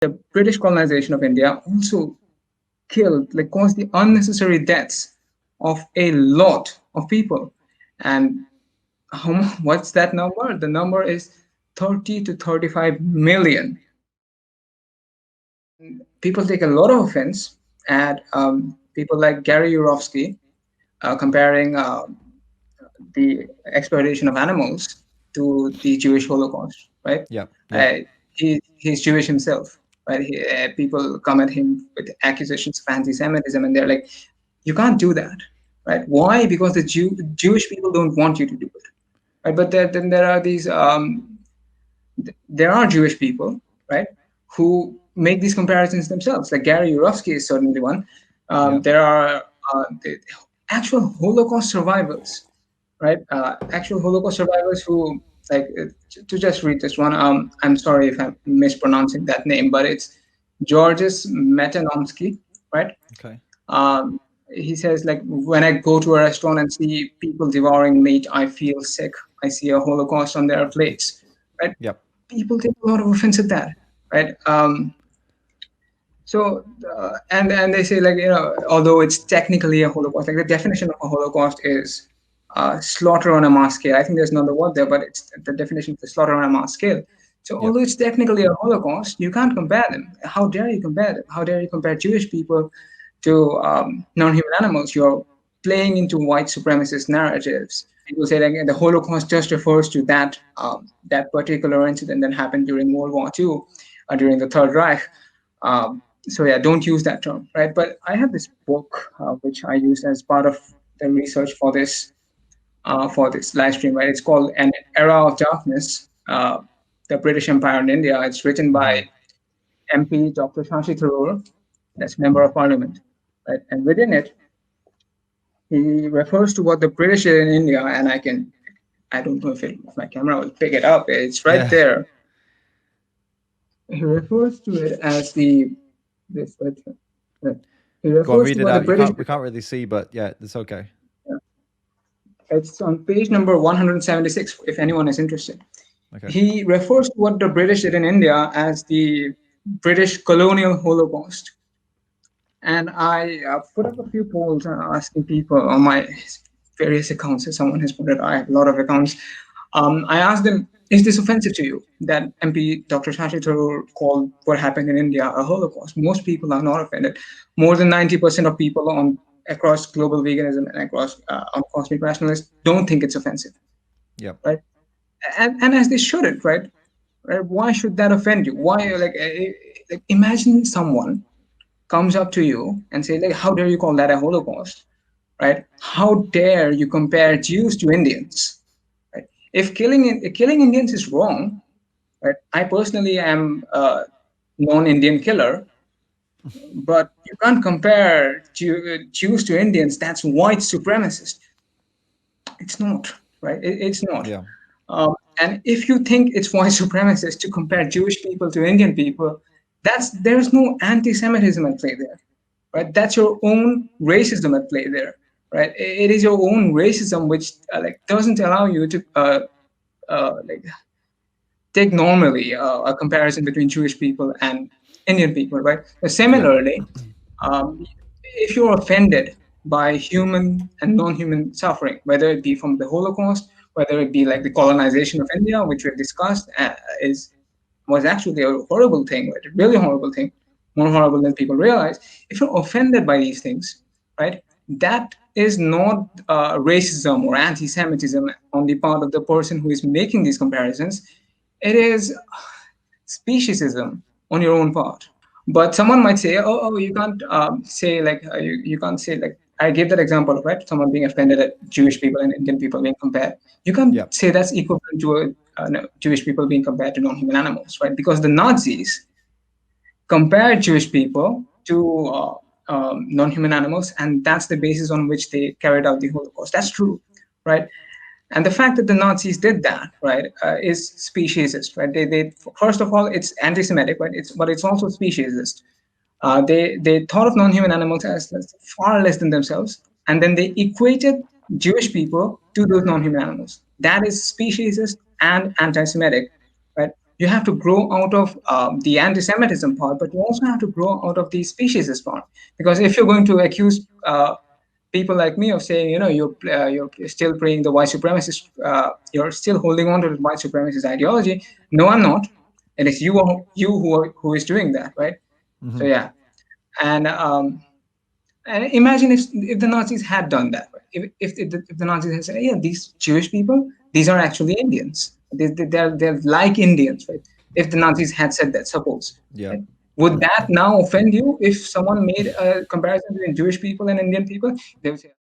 the British colonization of India also caused the unnecessary deaths of a lot of people. And what's that number? The number is 30 to 35 million. And people take a lot of offense at people like Gary Yourofsky comparing the exploitation of animals to the Jewish Holocaust, right? Yeah. Yeah. Uh, he's Jewish himself, right? People come at him with accusations of anti-Semitism, and they're like, "You can't do that, right? Why? Because the Jewish people don't want you to do it, right?" But then there are these there are Jewish people, right, who make these comparisons themselves. Like Gary Yourofsky is certainly one. Yeah. There are the actual Holocaust survivors, right? Actual Holocaust survivors who, like, to just read this one. I'm sorry if I'm mispronouncing that name, but it's Georges Metanomsky, right? Okay. Um, he says, like, when I go to a restaurant and see people devouring meat, I feel sick. I see a Holocaust on their plates, right? Yep. People take a lot of offense at that, right? And they say, like, although it's technically a Holocaust, like the definition of a Holocaust is slaughter on a mass scale. I think there's another word there, but it's the definition of the slaughter on a mass scale. So Yep. although it's technically a Holocaust, you can't compare them. How dare you compare them? How dare you compare Jewish people to non-human animals? You're playing into white supremacist narratives. People say like the Holocaust just refers to that particular incident that happened during World War II, during the Third Reich. So yeah, don't use that term, right? But I have this book which I used as part of the research for this live stream, right? It's called An Era of Darkness, the British Empire in India. It's written Mm-hmm. by MP Dr. Shashi Tharoor, that's Member of Parliament, right? And within it, he refers to what the British did in India, and I don't know if my camera will pick it up. It's right Yeah. there. He refers to it as the this. Right. He Go on, refers to read it what the out. You British. can't. We can't really see, but yeah, it's okay. It's on page number 176. If anyone is interested, Okay. he refers to what the British did in India as the British Colonial Holocaust. And I put up a few polls asking people on my various accounts. If someone has put it, I have a lot of accounts. I asked them, is this offensive to you that MP Dr. Shashi Tharoor called what happened in India a Holocaust? Most people are not offended. More than 90% of people on across global veganism and across on cosmic rationalists don't think it's offensive, Yep. right? And as they shouldn't, right? Right? Why should that offend you? Why, like imagine someone comes up to you and say, like, how dare you call that a Holocaust, right? How dare you compare Jews to Indians, right? If killing Indians is wrong, right? I personally am a non-Indian killer, but you can't compare Jews to Indians. That's white supremacist. It's not, right? It's not. Yeah. And if you think it's white supremacist to compare Jewish people to Indian people, there's no anti-Semitism at play there, right? That's your own racism at play there, right? It is your own racism which like doesn't allow you to like take normally a comparison between Jewish people and Indian people, right? Yep. Similarly, if you're offended by human and non-human suffering, whether it be from the Holocaust, whether it be like the colonization of India, which we've discussed, is was actually a horrible thing, right? A really horrible thing, more horrible than people realize. If you're offended by these things, right, that is not racism or anti-Semitism on the part of the person who is making these comparisons. It is speciesism on your own part. But someone might say, oh, you can't say like you can't say like I gave that example of right someone being offended at Jewish people and Indian people being compared. You can't Yep. say that's equivalent to no, Jewish people being compared to non-human animals, right? Because the Nazis compared Jewish people to non-human animals, and that's the basis on which they carried out the Holocaust. That's true, right? And the fact that the Nazis did that, right, is speciesist, right? They first of all, it's anti-Semitic, right? But it's also speciesist. They thought of non-human animals as far less than themselves, and then they equated Jewish people to those non-human animals. That is speciesist and anti-Semitic, right? you have to grow out of the anti-Semitism part, but you also have to grow out of the speciesist part. Because if you're going to accuse people like me of saying, you're still praying the white supremacist, you're still holding on to the white supremacist ideology. No, I'm not. It is who is doing that, right? So Mm-hmm. yeah, and and imagine if the Nazis had done that, right? If the Nazis had said, yeah, these Jewish people, these are actually Indians. They're like Indians, right? If the Nazis had said that, suppose, Yeah. right? Would that now offend you if someone made a comparison between Jewish people and Indian people? They would say,